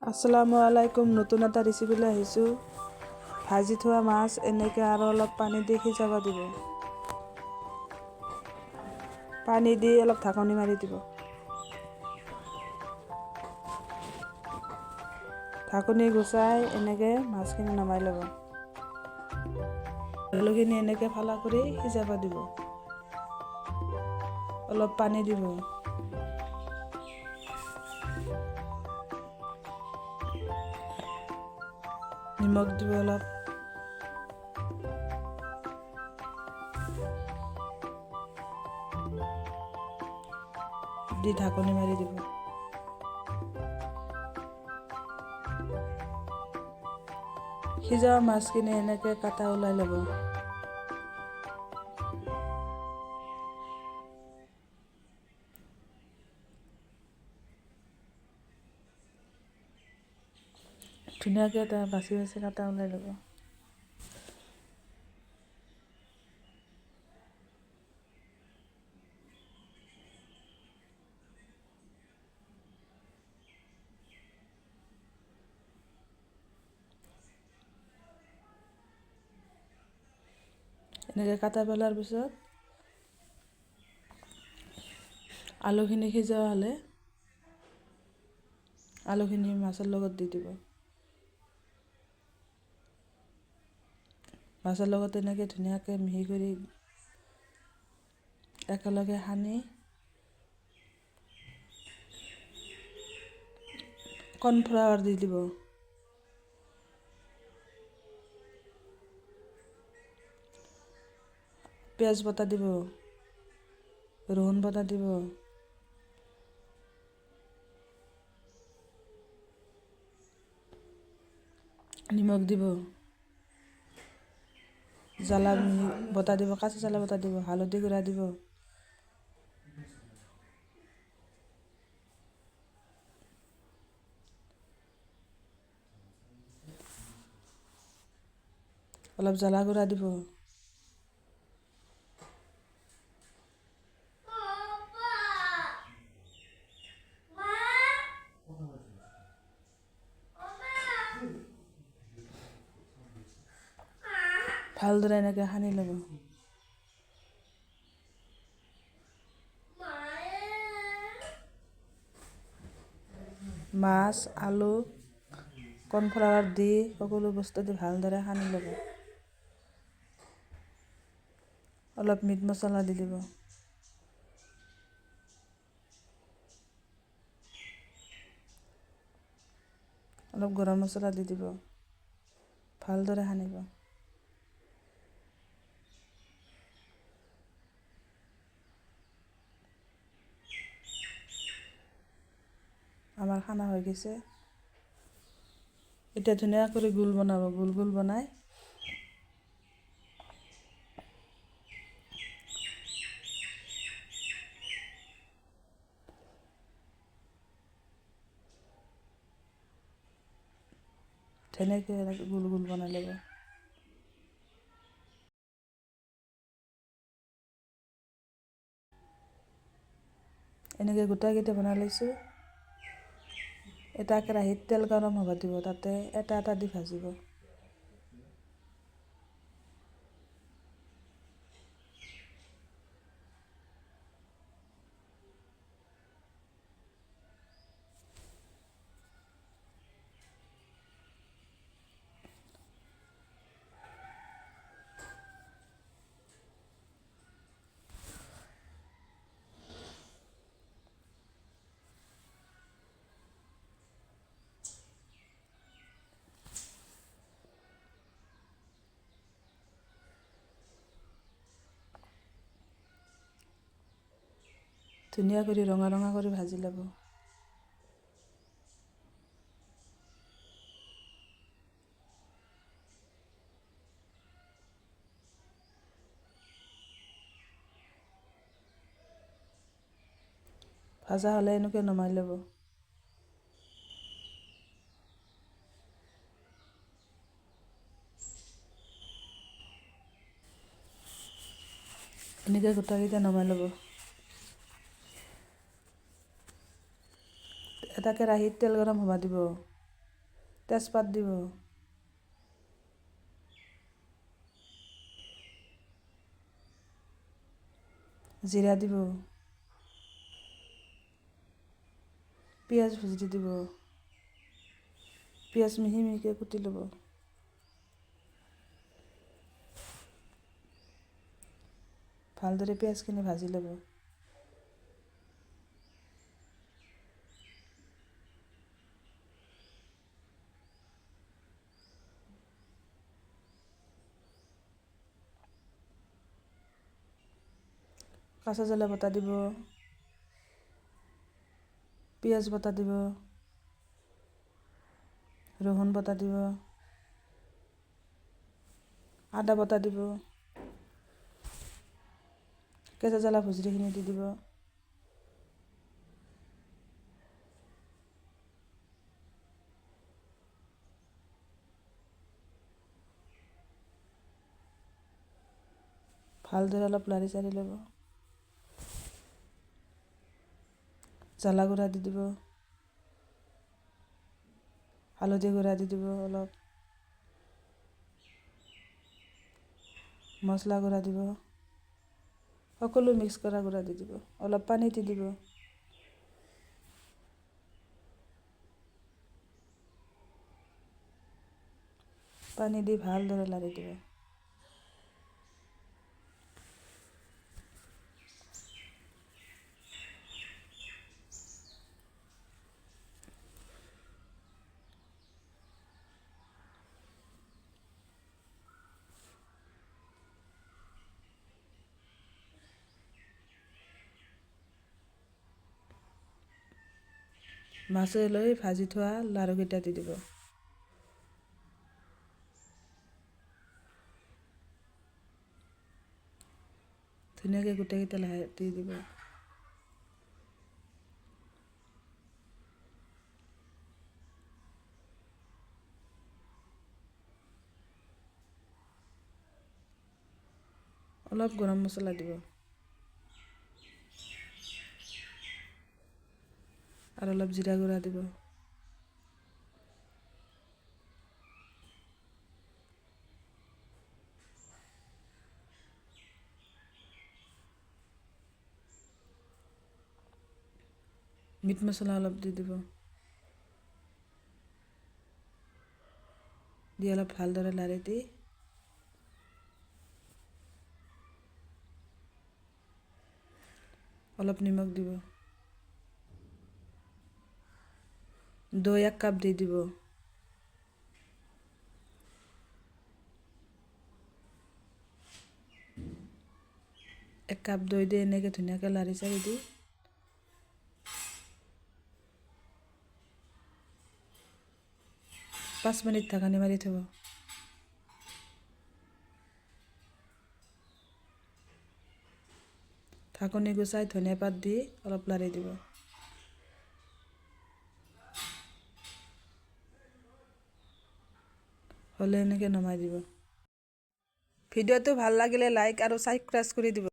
আসসালামু আলাইকুম। নতুন এটা ৰেচিপিলৈ আহিছোঁ। ভাজি থোৱা মাছ এনেকৈ আৰু অলপ পানী দি সিজাব দিব। পানী দি অলপ ঢাকনি মাৰি দিব। ঢাকনি গুচাই এনেকৈ মাছখিনি নমাই ল'ব। আলুখিনি এনেকৈ ফালা কৰি সিজাব দিব। অলপ পানী দিব। নিমখ দিব অলপ। দি ঢাকনি মাৰি দিব। সিজোৱা মাছখিনি এনেকৈ কাটা ওলাই ল'ব। ধুনীয়াকৈ এটা বাছি বাছি কাটা ওলাই ল'ব। এনেকৈ কাটা পেলাৰ পিছত আলুখিনি সিজোৱা হ'লে আলুখিনি মাছৰ লগত দি দিব। মাছৰ লগত এনেকৈ ধুনীয়াকৈ মিহি কৰি একেলগে সানি কৰ্ণফ্লাৱাৰ দি দিব। পিঁয়াজ বটা দিব, ৰহুন বটা দিব, নিমখ দিব, জ্বালা বটা দিব, কাঁচা জ্বালা বটা দিব, হালধি গুড়া দিব, অলপ জ্বালা গুড়া দিব, ভালদৰে এনেকৈ সানি ল'ব। মাছ, আলু, কৰ্ণফ্লাৱাৰ দি সকলো বস্তু দি ভালদৰে সানি ল'ব। অলপ মিট মছলা দি দিব। অলপ গৰম মছলা দি দিব। ভালদৰে সানিব। আমাৰ খানা হৈ গৈছে। এতিয়া ধুনীয়া কৰি গোল বনাব। গোল গোল বনাই ধুনীয়াকৈ এনেকৈ গোল গোল বনাই ল'ব। এনেকৈ গোটাকেইটা বনাই লৈছোঁ। এটা কেৰাহীত তেল গৰম হ'ব দিব, তাতে এটা এটা দি ভাজিব। ধুনীয়া কৰি ৰঙা ৰঙা কৰি ভাজি ল'ব। ভাজা হ'লে এনেকৈ নমাই ল'ব। এনেকৈ গোটাকেইটা নমাই ল'ব। এটা কেৰাহীত তেল গৰম হ'ব দিব। তেজপাত দিব, জিৰা দিব, পিঁয়াজ ভাজি দিব, পিঁয়াজ মিহি মিহিকৈ কুটি ল'ব, ভালদৰে পিঁয়াজখিনি ভাজি ল'ব। কাঁচা জ্বালা বটা দিব, পিঁয়াজ বটা দিব, ৰহুন বটা দিব, আদা বটা দিব, কেঁচা জ্বালা ভুজিখিনি দি দিব, ভালদৰে অলপ লাৰি চাৰি ল'ব, জ্বালা গুড়া দি দিব, হালধি গুড়া দি দিব অলপ, মছলা গুড়া দিব, সকলো মিক্স কৰা গুড়া দি দিব, অলপ পানী দি দিব, পানী দি ভালদৰে লাৰি দিব। মাছে লৈ ভাজি থোৱা লাড়ুকেইটা দি দিব, ধুনীয়াকৈ গোটেইকেইটা দি দিব, অলপ গৰম মছলা দিব আৰু অলপ জিৰা গুড়া দিব, মিট মছলা অলপ দি দিব, দি অলপ ভালদৰে লাৰি দি অলপ নিমখ দিব, দৈ 1 কাপ দি দিব, এক কাপ দৈ দি এনেকৈ ধুনীয়াকৈ লাৰি চাৰি দি 5 মিনিট ঢাকনি মাৰি থ'ব। ঢাকনি গুচাই ধনিয়া পাত দি অলপ লাৰি দিব, হ'লে এনেকৈ নমাই দিব। ভিডিঅ'টো ভাল লাগিলে লাইক আৰু ছাবস্ক্ৰাইব কৰি দিব।